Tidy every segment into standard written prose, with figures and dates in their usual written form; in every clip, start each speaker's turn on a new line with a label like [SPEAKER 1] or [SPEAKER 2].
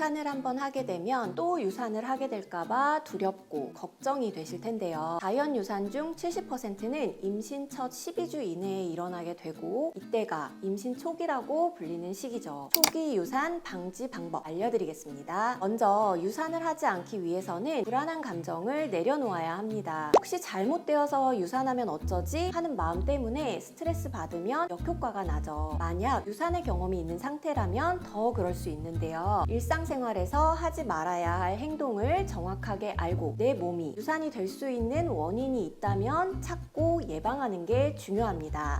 [SPEAKER 1] 유산을 한번 하게 되면 또 유산을 하게 될까봐 두렵고 걱정이 되실 텐데요. 자연 유산 중 70%는 임신 첫 12주 이내에 일어나게 되고 이때가 임신 초기라고 불리는 시기죠. 초기 유산 방지 방법 알려드리겠습니다. 먼저 유산을 하지 않기 위해서는 불안한 감정을 내려놓아야 합니다. 혹시 잘못되어서 유산하면 어쩌지 하는 마음 때문에 스트레스 받으면 역효과가 나죠. 만약 유산의 경험이 있는 상태라면 더 그럴 수 있는데요. 일상생활에서 하지 말아야 할 행동을 정확하게 알고 내 몸이 유산이 될 수 있는 원인이 있다면 찾고 예방하는 게 중요합니다.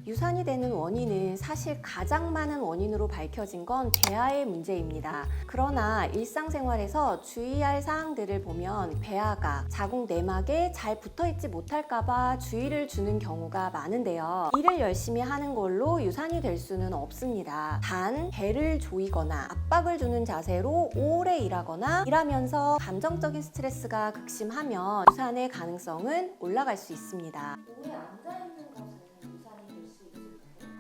[SPEAKER 1] 유산이 되는 원인은 사실 가장 많은 원인으로 밝혀진 건 배아의 문제입니다. 그러나 일상생활에서 주의할 사항들을 보면 배아가 자궁 내막에 잘 붙어있지 못할까봐 주의를 주는 경우가 많은데요. 일을 열심히 하는 걸로 유산이 될 수는 없습니다. 단 배를 조이거나 압박을 주는 자세로 오래 일하거나 일하면서 감정적인 스트레스가 극심하면 유산의 가능성은 올라갈 수 있습니다.
[SPEAKER 2] 오래 앉아있는 것은 유산이 될 수 있을까요?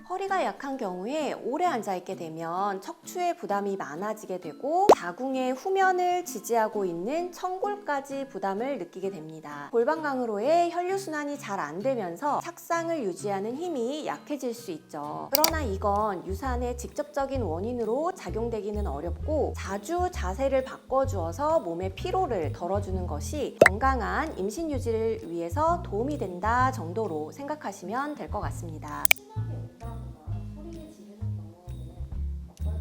[SPEAKER 1] 허리가 약한 경우에 오래 앉아있게 되면 척추에 부담이 많아지게 되고 자궁의 후면을 지지하고 있는 청골까지 부담을 느끼게 됩니다. 골반강으로의 혈류순환이 잘 안 되면서 착상을 유지하는 힘이 약해질 수 있죠. 그러나 이건 유산의 직접적인 원인으로 작용되기는 어렵고 자주 자세를 바꿔주어서 몸의 피로를 덜어주는 것이 건강한 임신 유지를 위해서 도움이 된다 정도로 생각하시면 될 것 같습니다.
[SPEAKER 2] 심하게 운다거나 소리를 지르는 경우는 어떨까요?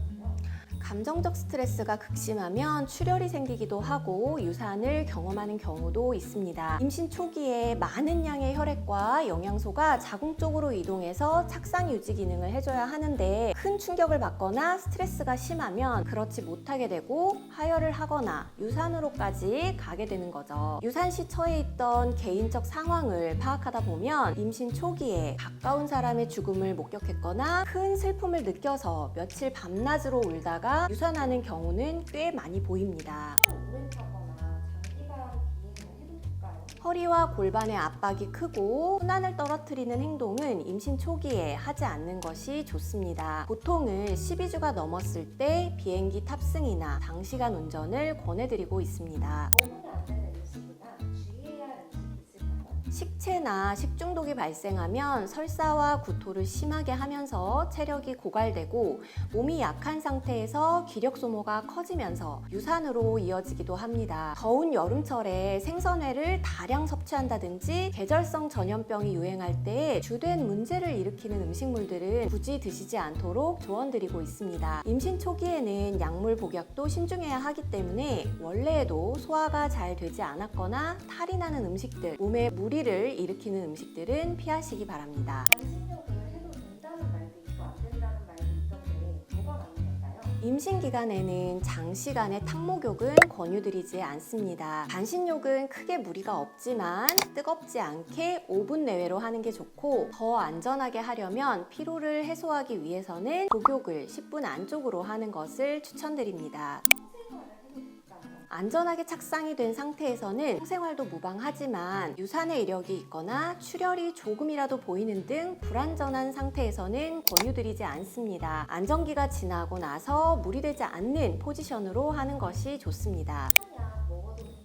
[SPEAKER 1] 감정적 스트레스가 극심하면 출혈이 생기기도 하고 유산을 경험하는 경우도 있습니다. 임신 초기에 많은 양의 혈액과 영양소가 자궁 쪽으로 이동해서 착상 유지 기능을 해줘야 하는데 큰 충격을 받거나 스트레스가 심하면 그렇지 못하게 되고 하혈을 하거나 유산으로까지 가게 되는 거죠. 유산 시 처해 있던 개인적 상황을 파악하다 보면 임신 초기에 가까운 사람의 죽음을 목격했거나 큰 슬픔을 느껴서 며칠 밤낮으로 울다가 유산하는 경우는 꽤 많이 보입니다.
[SPEAKER 2] 오래 타거나 장기간 비행을 해도 될까요?
[SPEAKER 1] 허리와 골반의 압박이 크고 순환을 떨어뜨리는 행동은 임신 초기에 하지 않는 것이 좋습니다. 보통은 12주가 넘었을 때 비행기 탑승이나 장시간 운전을 권해드리고 있습니다.
[SPEAKER 2] 먹으면 안 되는 음식이나 주의해야 할 음식이 있을까요?
[SPEAKER 1] 식체나 식중독이 발생하면 설사와 구토를 심하게 하면서 체력이 고갈되고 몸이 약한 상태에서 기력 소모가 커지면서 유산으로 이어지기도 합니다. 더운 여름철에 생선회를 다량 섭취한다든지 계절성 전염병이 유행할 때 주된 문제를 일으키는 음식물들은 굳이 드시지 않도록 조언드리고 있습니다. 임신 초기에는 약물 복약도 신중해야 하기 때문에 원래에도 소화가 잘 되지 않았거나 탈이 나는 음식들, 몸에 무리를 일으키는 음식들은 피하시기 바랍니다.
[SPEAKER 2] 반신욕을 해도 된다는 말도 있고 안 된다는 말도 있던데 뭐가 맞는 걸까요?
[SPEAKER 1] 임신 기간에는 장시간의 탕목욕은 권유드리지 않습니다. 반신욕은 크게 무리가 없지만 뜨겁지 않게 5분 내외로 하는 게 좋고 더 안전하게 하려면 피로를 해소하기 위해서는 목욕을 10분 안쪽으로 하는 것을 추천드립니다.
[SPEAKER 2] 생활을 해도 될까요?
[SPEAKER 1] 안전하게 착상이 된 상태에서는 생활도 무방하지만 유산의 이력이 있거나 출혈이 조금이라도 보이는 등 불안전한 상태에서는 권유드리지 않습니다. 안정기가 지나고 나서 무리되지 않는 포지션으로 하는 것이 좋습니다.
[SPEAKER 2] 한약 먹어도 될까요?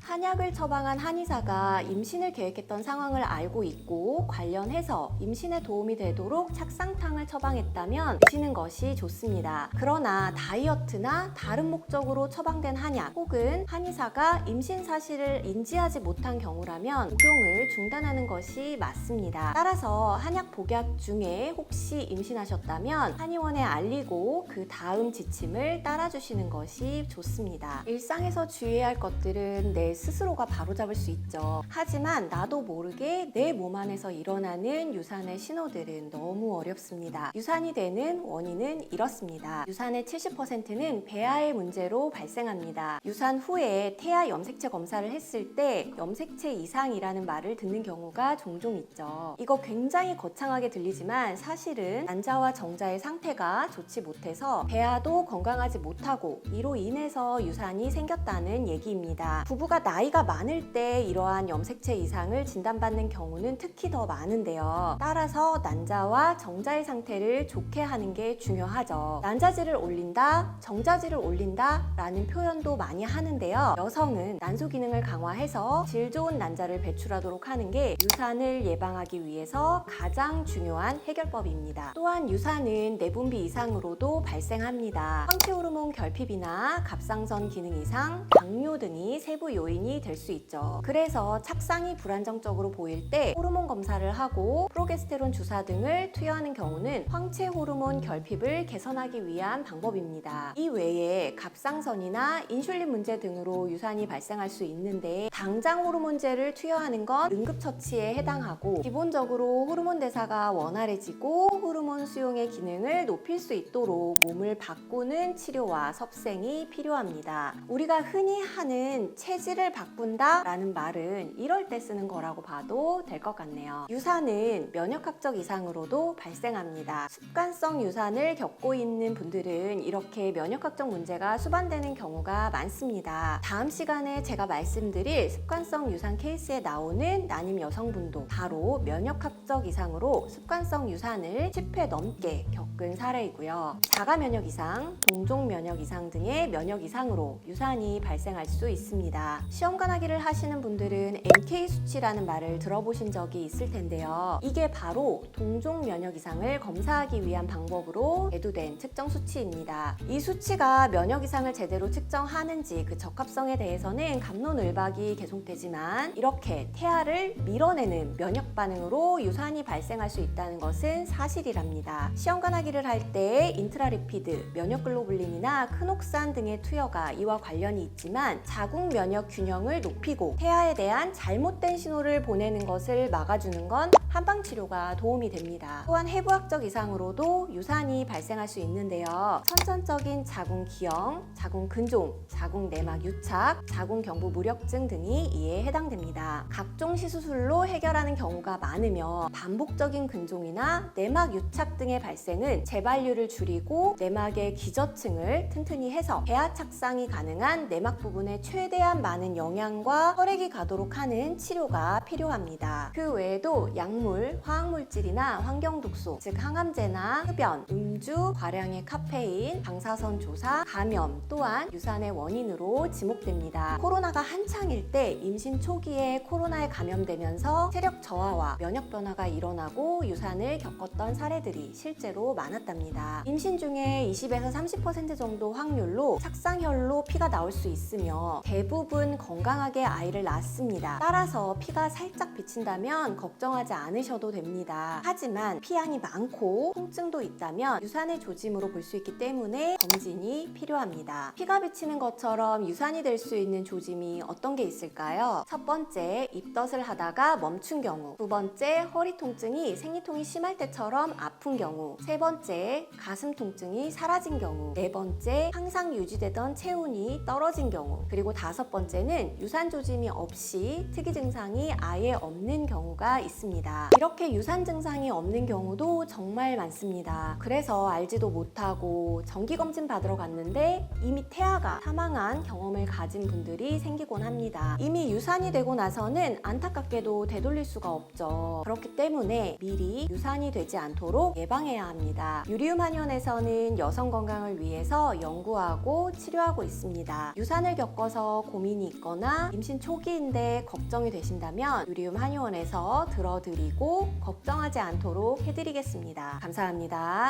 [SPEAKER 1] 한약을 처방한 한의사가 임신을 계획했던 상황을 알고 있고 관련해서 임신에 도움이 되도록 착상탕을 처방했다면 드시는 것이 좋습니다. 그러나 다이어트나 다른 목적으로 처방된 한약 혹은 한의사가 임신 사실을 인지하지 못한 경우라면 복용을 중단하는 것이 맞습니다. 따라서 한약 복약 중에 혹시 임신하셨다면 한의원에 알리고 그 다음 지침을 따라주시는 것이 좋습니다. 일상에서 주의해야 할 것들은 내 스스로가 바로잡을 수 있죠. 하지만 나도 모르게 내 몸 안에서 일어나는 유산의 신호들은 너무 어렵습니다. 유산이 되는 원인은 이렇습니다. 유산의 70%는 배아의 문제로 발생합니다. 유산 후에 태아 염색체 검사를 했을 때 염색체 이상이라는 말을 듣는 경우가 종종 있죠. 이거 굉장히 거창하게 들리지만 사실은 난자와 정자의 상태가 좋지 못해서 배아도 건강하지 못하고 이로 인해서 유산이 생겼다는 얘기입니다. 부부가 나이가 많을 때 이러한 염색체 이상을 진단받는 경우는 특히 더 많은데요. 따라서 난자와 정자의 상태를 좋게 하는 게 중요하죠. 난자질을 올린다, 정자질을 올린다 라는 표현도 많이 하는데요. 여성은 난소 기능을 강화해서 질 좋은 난자를 배출하도록 하는 게 유산을 예방하기 위해서 가장 중요한 해결법입니다. 또한 유산은 내분비 이상으로도 발생합니다. 황체 호르몬 결핍이나 갑상선 기능 이상, 당뇨 등이 세부 요인이 될 수 있죠. 그래서 착상이 불안정적으로 보일 때 호르몬 검사를 하고 프로게스테론 주사 등을 투여하는 경우는 황체 호르몬 결핍을 개선하기 위한 방법입니다. 이 외에 갑상선이나 인슐린 문제 등으로 유산이 발생할 수 있는데 당장 호르몬제를 투여하는 건 응급처치에 해당하고 기본적으로 호르몬 대사가 원활해지고 호르몬 수용의 기능을 높일 수 있도록 몸을 바꾸는 치료와 섭생이 필요합니다. 우리가 흔히 하는 체질을 바꾼다 라는 말은 이럴 때 쓰는 거라고 봐도 될 것 같네요. 유산은 면역학적 이상으로도 발생합니다. 습관성 유산을 겪고 있는 분들은 이렇게 면역학적 문제가 수반되는 경우가 많습니다. 다음 시간에 제가 말씀드릴 습관성 유산 케이스에 나오는 난임 여성분도 바로 면역학적 이상으로 습관성 유산을 10회 넘게 겪은 사례이고요. 자가 면역 이상, 동종 면역 이상 등의 면역 이상으로 유산이 발생할 수 있습니다. 시험관하기를 하시는 분들은 NK 수치라는 말을 들어보신 적이 있을 텐데요. 이게 바로 동종 면역 이상을 검사하기 위한 방법으로 대두된 측정 수치입니다. 이 수치가 면역 이상을 제대로 측정하는지 그 적합성에 대해서는 갑론을박이 계속되지만 이렇게 태아를 밀어내는 면역 반응으로 유산이 발생할 수 있다는 것은 사실이랍니다. 시험관하기를 할 때 인트라리피드, 면역글로불린이나 크녹산 등의 투여가 이와 관련이 있지만 자궁 면역 균형을 높이고 태아에 대한 잘못된 신호를 보내는 것을 막아주는 건 한방 치료가 도움이 됩니다. 또한 해부학적 이상으로도 유산이 발생할 수 있는데요. 선천적인 자궁 기형, 자궁 근종, 자궁 내막 유착, 자궁 경부 무력증 등이 이에 해당됩니다. 각종 시수술로 해결하는 경우가 많으며 반복적인 근종이나 내막 유착 등의 발생은 재발률을 줄이고 내막의 기저층을 튼튼히 해서 배아 착상이 가능한 내막 부분에 최대한 많은 영양과 혈액이 가도록 하는 치료가 필요합니다. 그 외에도 약물, 화학물질이나 환경독소, 즉 항암제나 흡연, 음주, 과량의 카페인, 방사선 조사, 감염 또한 유산의 원인으로 지목됩니다. 코로나가 한창일 때 임신 초기에 코로나에 감염되면서 체력 저하와 면역 변화가 일어나고 유산을 겪었던 사례들이 실제로 많았답니다. 임신 중에 20에서 30% 정도 확률로 착상혈로 피가 나올 수 있으며 대부분 건강하게 아이를 낳습니다. 따라서 피가 살짝 비친다면 걱정하지 않으셔도 됩니다. 하지만 피양이 많고 통증도 있다면 유산의 조짐으로 볼 수 있기 때문에 검진이 필요합니다. 피가 비치는 것처럼 유산이 될 수 있는 조짐이 어떤 게 있을까요? 첫 번째, 입덧을 하다가 멈춘 경우. 두 번째, 허리 통증이 생리통이 심할 때처럼 아픈 경우. 세 번째, 가슴 통증이 사라진 경우. 네 번째, 항상 유지되던 체온이 떨어진 경우. 그리고 다섯 번째는 유산 조짐이 없이 특이 증상이 아예 없는 경우가 있습니다. 이렇게 유산 증상이 없는 경우도 정말 많습니다. 그래서 알지도 못하고 정기검진 받으러 갔는데 이미 태아가 사망한 경험을 가진 분들이 생기곤 합니다. 이미 유산이 되고 나서는 안타깝게도 되돌릴 수가 없죠. 그렇기 때문에 미리 유산이 되지 않도록 예방해야 합니다. 유리움 한의원에서는 여성 건강을 위해서 연구하고 치료하고 있습니다. 유산을 겪어서 고민이 있거나 임신 초기인데 걱정이 되신다면 유리움 한의원에서 들어드리고 걱정하지 않도록 해드리겠습니다. 감사합니다.